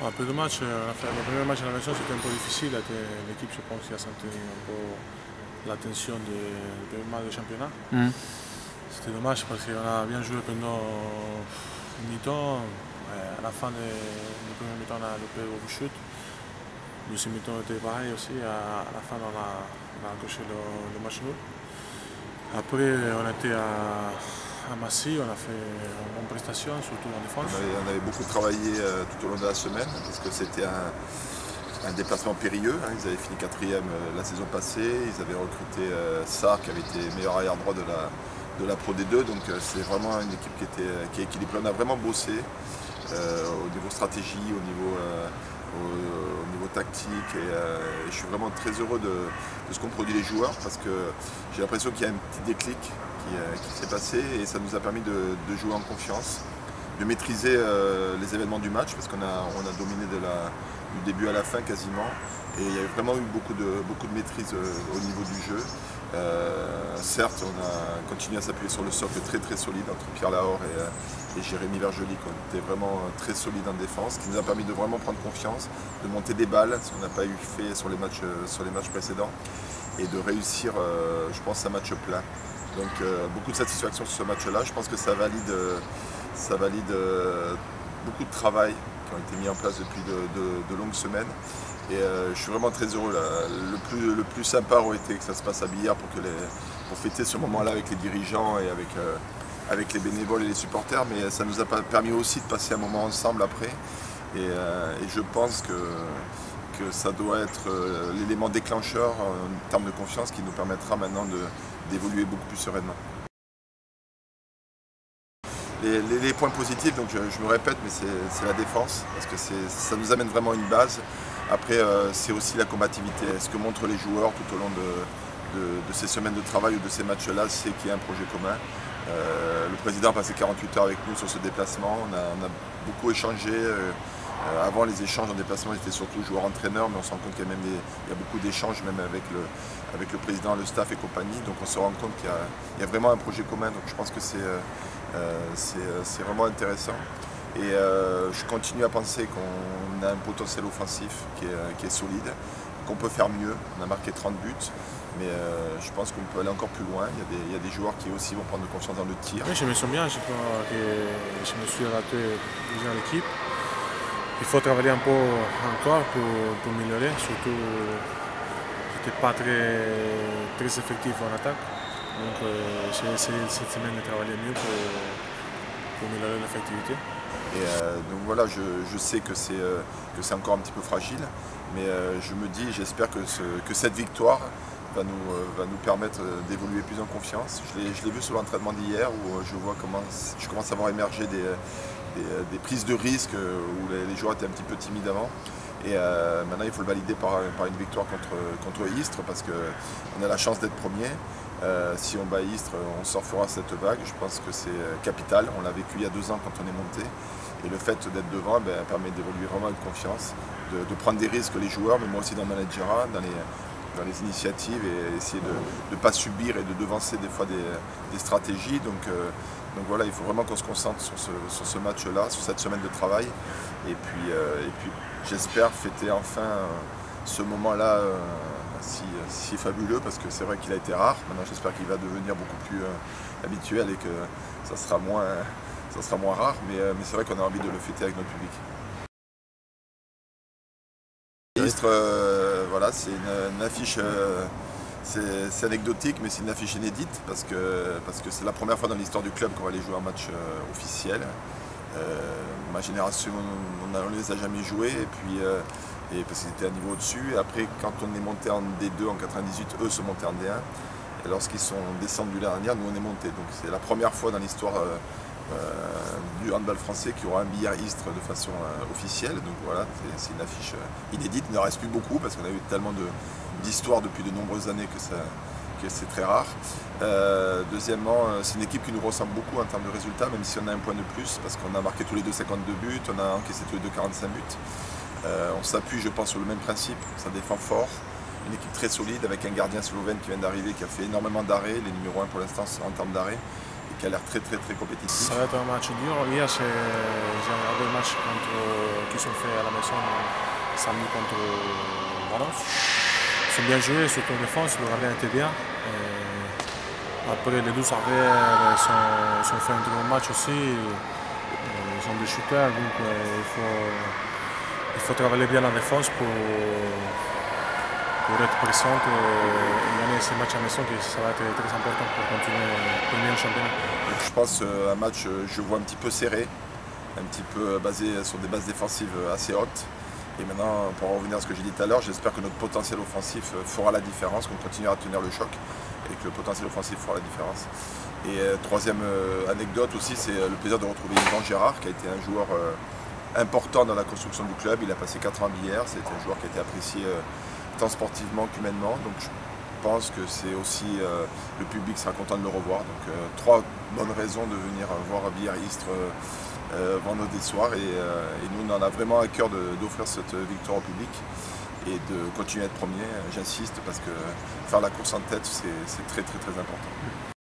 Après deux matchs, le premier match à la maison c'était un peu difficile. L'équipe, je pense, qui a senti un peu la tension du premier match du championnat. C'était dommage parce qu'on a bien joué pendant une mi-temps. À la fin du premier mi-temps, on a loupé beaucoup de chutes. Le deuxième mi-temps était pareil aussi. À la fin, on a accroché le match nul. Après, on était à Massy, on a fait une bonne prestation, surtout en défense. On avait beaucoup travaillé tout au long de la semaine parce que c'était un déplacement périlleux. Ils avaient fini 4e la saison passée. Ils avaient recruté Sarr qui avait été meilleur arrière-droit de la Pro D2. Donc c'est vraiment une équipe qui est équilibrée. On a vraiment bossé au niveau stratégie, au niveau tactique et je suis vraiment très heureux de ce qu'ont produit les joueurs parce que j'ai l'impression qu'il y a un petit déclic qui s'est passé et ça nous a permis de jouer en confiance, de maîtriser les événements du match parce qu'on a dominé du début à la fin quasiment et il y a vraiment eu beaucoup de maîtrise au niveau du jeu. Certes, on a continué à s'appuyer sur le socle très solide entre Pierre Lahore et Jérémy Vergely, qui était vraiment très solide en défense, ce qui nous a permis de vraiment prendre confiance, de monter des balles, ce qu'on n'a pas eu fait sur les matchs précédents, et de réussir, je pense, un match plein. Donc beaucoup de satisfaction sur ce match-là. Je pense que ça valide beaucoup de travail qui ont été mis en place depuis de longues semaines. Et je suis vraiment très heureux. Là. Le plus sympa aurait été que ça se passe à Billard pour fêter ce moment-là avec les dirigeants et avec les bénévoles et les supporters. Mais ça nous a permis aussi de passer un moment ensemble après. Et je pense que ça doit être l'élément déclencheur en termes de confiance qui nous permettra maintenant d'évoluer beaucoup plus sereinement. Les points positifs, donc je me répète, mais c'est la défense, parce que ça nous amène vraiment une base. Après, c'est aussi la combativité. Ce que montrent les joueurs tout au long de ces semaines de travail ou de ces matchs-là, c'est qu'il y a un projet commun. Le président a passé 48 heures avec nous sur ce déplacement. On a beaucoup échangé. Avant, les échanges en déplacement étaient surtout joueurs-entraîneurs, mais on se rend compte qu'il y a beaucoup d'échanges, même avec le président, le staff et compagnie. Donc on se rend compte qu'il y a vraiment un projet commun. Donc je pense que c'est vraiment intéressant. Et je continue à penser qu'on a un potentiel offensif qui est solide, qu'on peut faire mieux. On a marqué 30 buts, mais je pense qu'on peut aller encore plus loin. Il y a des joueurs qui aussi vont prendre confiance dans le tir. Oui, je me sens bien, je crois que je me suis adapté déjà à l'équipe. Il faut travailler un peu encore pour améliorer, surtout je n'étais pas très effectif en attaque. Donc j'ai essayé cette semaine de travailler mieux pour améliorer l'effectivité. Et donc voilà, je sais que c'est encore un petit peu fragile, mais je me dis, j'espère que cette victoire va nous permettre d'évoluer plus en confiance. Je l'ai vu sur l'entraînement d'hier où je commence à voir émerger des prises de risque où les joueurs étaient un petit peu timides avant. Et maintenant, il faut le valider par une victoire contre Istres parce qu'on a la chance d'être premier. Si on bat Istres, on surfera cette vague. Je pense que c'est capital. On l'a vécu il y a 2 ans quand on est monté. Et le fait d'être devant permet d'évoluer vraiment avec confiance, de prendre des risques les joueurs, mais moi aussi dans le managerat, dans les initiatives et essayer de ne pas subir et de devancer des fois des stratégies. Donc voilà, il faut vraiment qu'on se concentre sur ce match-là, sur cette semaine de travail. Et puis j'espère fêter enfin ce moment-là si fabuleux, parce que c'est vrai qu'il a été rare. Maintenant j'espère qu'il va devenir beaucoup plus habituel et que ça sera moins rare. Mais c'est vrai qu'on a envie de le fêter avec notre public. Istres, voilà, c'est une affiche, c'est anecdotique, mais c'est une affiche inédite parce que c'est la première fois dans l'histoire du club qu'on va aller jouer un match officiel. Ma génération, on ne les a jamais joués, et parce qu'ils étaient à un niveau au-dessus. Et après, quand on est monté en D2 en 98, eux sont montés en D1. Et lorsqu'ils sont descendus l'année dernière, nous on est montés. Donc c'est la première fois dans l'histoire du handball français qui aura un Billard Istres de façon officielle. Donc voilà, c'est une affiche inédite. Il ne reste plus beaucoup parce qu'on a eu tellement d'histoires depuis de nombreuses années que c'est très rare. Deuxièmement, c'est une équipe qui nous ressemble beaucoup en termes de résultats, même si on a un point de plus, parce qu'on a marqué tous les deux 52 buts, on a encaissé tous les deux 45 buts. On s'appuie, je pense, sur le même principe, ça défend fort. Une équipe très solide avec un gardien slovène qui vient d'arriver, qui a fait énormément d'arrêts, les numéros 1 pour l'instant en termes d'arrêts, et qui a l'air très compétitif. Ça va être un match dur. Hier, j'ai regardé le match qu'ils ont fait à la maison samedi contre Valence. Ils ont bien joué, surtout en défense, le gardien était bien. Après, les 12 arrêts ils ont fait un très bon match aussi. Ils sont des shooters, donc il faut travailler bien en défense pour être présent et gagner ces matchs à la maison, que ça va être très important pour continuer premier au championnat. Donc, je pense un match, je vois un petit peu serré, un petit peu basé sur des bases défensives assez hautes. Et maintenant, pour en revenir à ce que j'ai dit tout à l'heure, j'espère que notre potentiel offensif fera la différence, qu'on continuera à tenir le choc et que le potentiel offensif fera la différence. Et troisième anecdote aussi, c'est le plaisir de retrouver Yvan Gérard, qui a été un joueur important dans la construction du club. Il a passé 4 ans à Billère, c'est un joueur qui a été apprécié tant sportivement qu'humainement. Donc je pense que c'est aussi, le public sera content de le revoir. Donc 3 bonnes raisons de venir voir Billère-Istres vendredi soir. Et nous, on en a vraiment à cœur d'offrir cette victoire au public et de continuer à être premier. J'insiste parce que faire la course en tête, c'est très important.